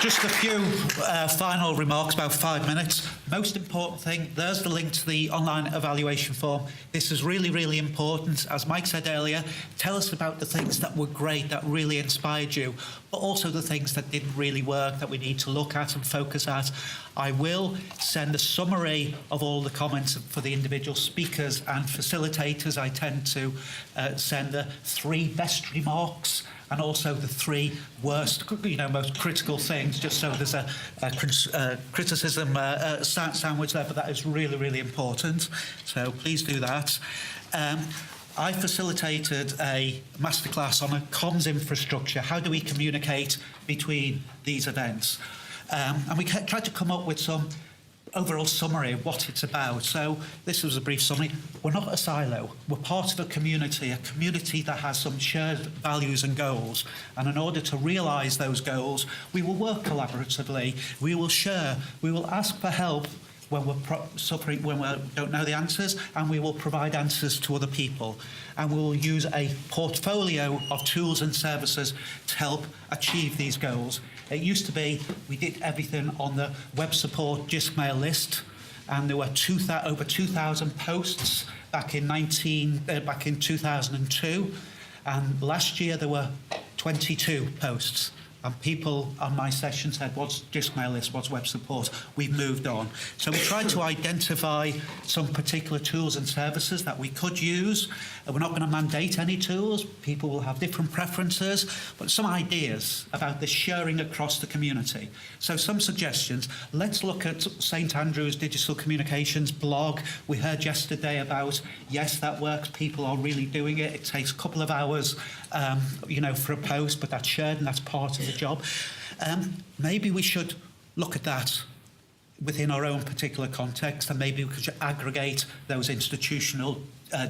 Just a few final remarks, about 5 minutes. Most important thing, there's the link to the online evaluation form. This is really, really important. As Mike said earlier, tell us about the things that were great, that really inspired you, but also the things that didn't really work, that we need to look at and focus at. I will send a summary of all the comments for the individual speakers and facilitators. I tend to send the 3 best remarks and also the 3 worst, most critical things, just so there's a criticism sandwich there, but that is really, really important. So please do that. I facilitated a masterclass on a comms infrastructure. How do we communicate between these events? And we tried to come up with some overall summary of what it's about. So this was a brief summary. We're not a silo. We're part of a community that has some shared values and goals. And in order to realise those goals, we will work collaboratively. We will share. We will ask for help when we're suffering, when we don't know the answers, and we will provide answers to other people. And we will use a portfolio of tools and services to help achieve these goals. It used to be we did everything on the web support Gmail list, and there were over 2,000 posts back in 2002, and last year there were 22 posts. And people on my session said, what's Gmail list, what's web support? We've moved on. So we tried to identify some particular tools and services that we could use. We're not going to mandate any tools. People will have different preferences, but some ideas about the sharing across the community. So some suggestions. Let's look at St Andrews Digital Communications blog. We heard yesterday about, yes, that works. People are really doing it. It takes a couple of hours, for a post, but that's shared and that's part of the job. Maybe we should look at that within our own particular context, and maybe we could aggregate those institutional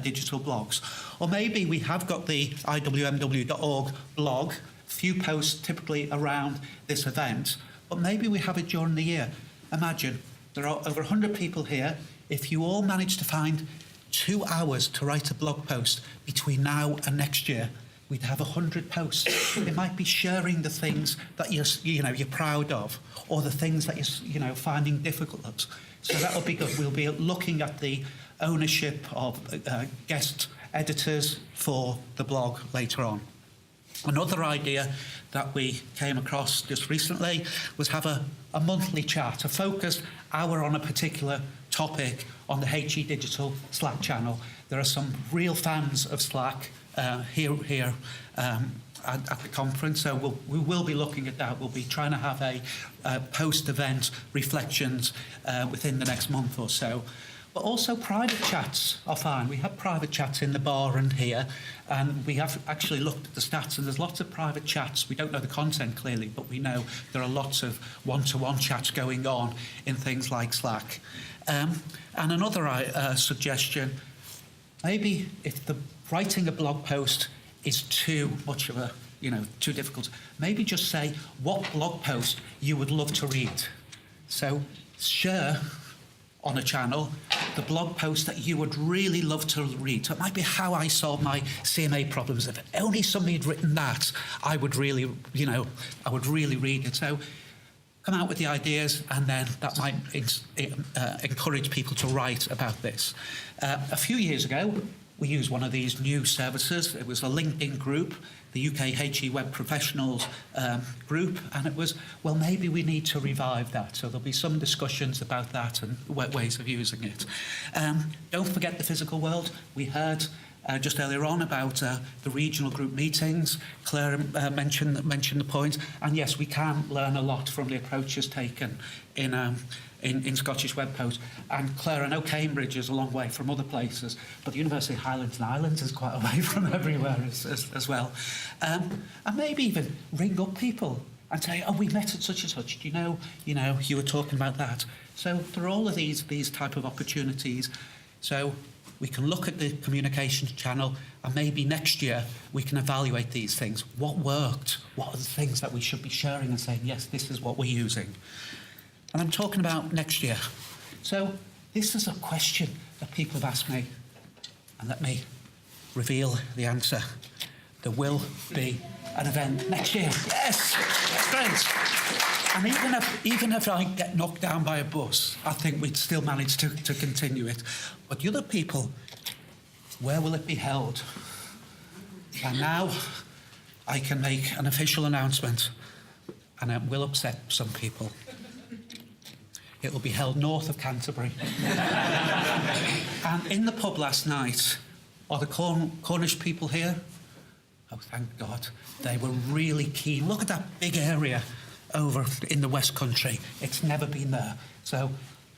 digital blogs. Or maybe we have got the IWMW.org blog, few posts typically around this event, but maybe we have it during the year. Imagine, there are over 100 people here. If you all manage to find 2 hours to write a blog post between now and next year, we'd have 100 posts. It might be sharing the things that you're proud of, or the things that you're finding difficult. So that'll be good. We'll be looking at the ownership of guest editors for the blog later on. Another idea that we came across just recently was have a monthly chat, a focused hour on a particular topic on the HE Digital Slack channel. There are some real fans of Slack here at the conference, so we will be looking at that. We'll be trying to have a post-event reflections within the next month or so. But also private chats are fine. We have private chats in the bar and here, and we have actually looked at the stats, and there's lots of private chats. We don't know the content clearly, but we know there are lots of one-to-one chats going on in things like Slack. And another suggestion, maybe if writing a blog post is too much of a, too difficult, maybe just say what blog post you would love to read. So share on a channel the blog post that you would really love to read. So it might be how I solved my CMA problems. If only somebody had written that, I would really, I would really read it. So come out with the ideas, and then that might encourage people to write about this. A few years ago, we used one of these new services. It was a LinkedIn group, the UK HE Web Professionals group, and it was, well, maybe we need to revive that. So there'll be some discussions about that and ways of using it. Don't forget the physical world. We heard just earlier on about the regional group meetings. Claire mentioned the point, and yes, we can learn a lot from the approaches taken in Scottish Web Post. And Claire, I know Cambridge is a long way from other places, but the University of Highlands and Islands is quite away from everywhere as well. And maybe even ring up people and say, oh, we met at such and such. You know, you were talking about that. So there are all of these type of opportunities. So we can look at the communications channel, and maybe next year we can evaluate these things. What worked? What are the things that we should be sharing and saying, yes, this is what we're using? And I'm talking about next year. So this is a question that people have asked me, and let me reveal the answer. There will be an event next year. Yes, great. And even if I get knocked down by a bus, I think we'd still manage to continue it. But the other people, where will it be held? And now I can make an official announcement, and it will upset some people. It will be held north of Canterbury. And in the pub last night, are the Cornish people here? Oh, thank God. They were really keen. Look at that big area over in the West Country. It's never been there. So,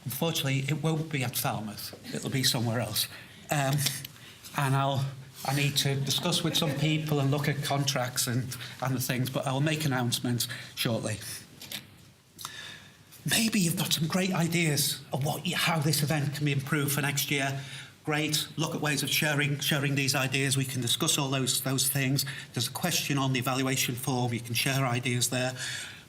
unfortunately, it won't be at Falmouth. It'll be somewhere else. And I need to discuss with some people and look at contracts and the things, but I'll make announcements shortly. Maybe you've got some great ideas of how this event can be improved for next year. Great. Look at ways of sharing these ideas. We can discuss all those things. There's a question on the evaluation form. You can share ideas there.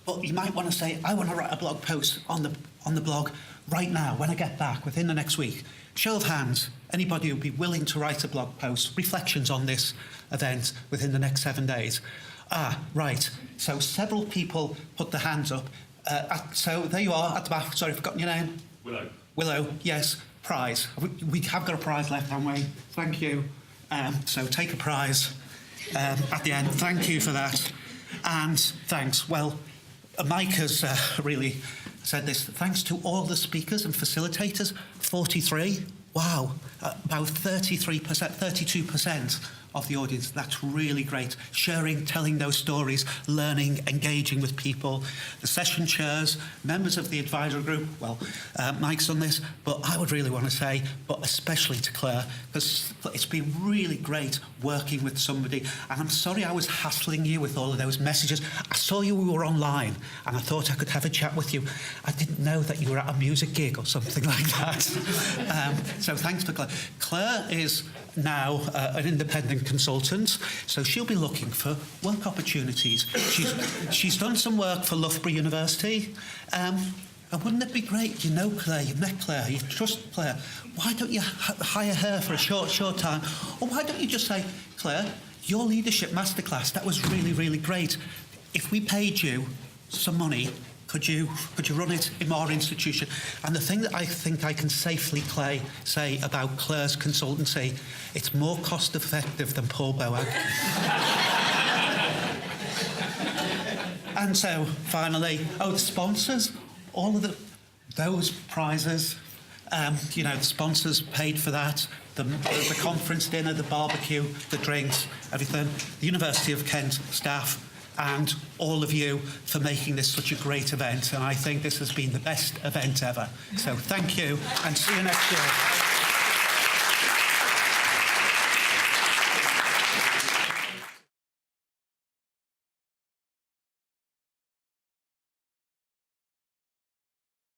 But you might want to say, I want to write a blog post on the blog right now, when I get back, within the next week. Show of hands, anybody who would be willing to write a blog post, reflections on this event within the next 7 days. Right. So several people put their hands up. So there you are at the back. Sorry, I've forgotten your name. Willow, yes. Prize. We have got a prize left, haven't we? Thank you. So take a prize at the end. Thank you for that. And thanks. Well, Mike has really said this. Thanks to all the speakers and facilitators. 43. Wow. About 33%, 32% of the audience. That's really great. Sharing, telling those stories, learning, engaging with people. The session chairs, members of the advisory group. Well, Mike's on this, but I would really want to say, but especially to Claire, because it's been really great working with somebody. And I'm sorry I was hassling you with all of those messages. I saw you were online, and I thought I could have a chat with you. I didn't know that you were at a music gig or something like that. So thanks for Claire. Claire is now an independent consultant, so she'll be looking for work opportunities. She's done some work for Loughborough University. And wouldn't it be great? You know Claire, you've met Claire, you trust Claire. Why don't you hire her for a short time? Or why don't you just say, Claire, your leadership masterclass, that was really, really great. If we paid you some money, could you run it in our institution? And the thing that I think I can safely say about Claire's consultancy, it's more cost effective than Paul Boag. And so finally, the sponsors, all of those prizes, the sponsors paid for that. The conference dinner, the barbecue, the drinks, everything. The University of Kent staff, and all of you for making this such a great event. And I think this has been the best event ever. So thank you, and see you next year.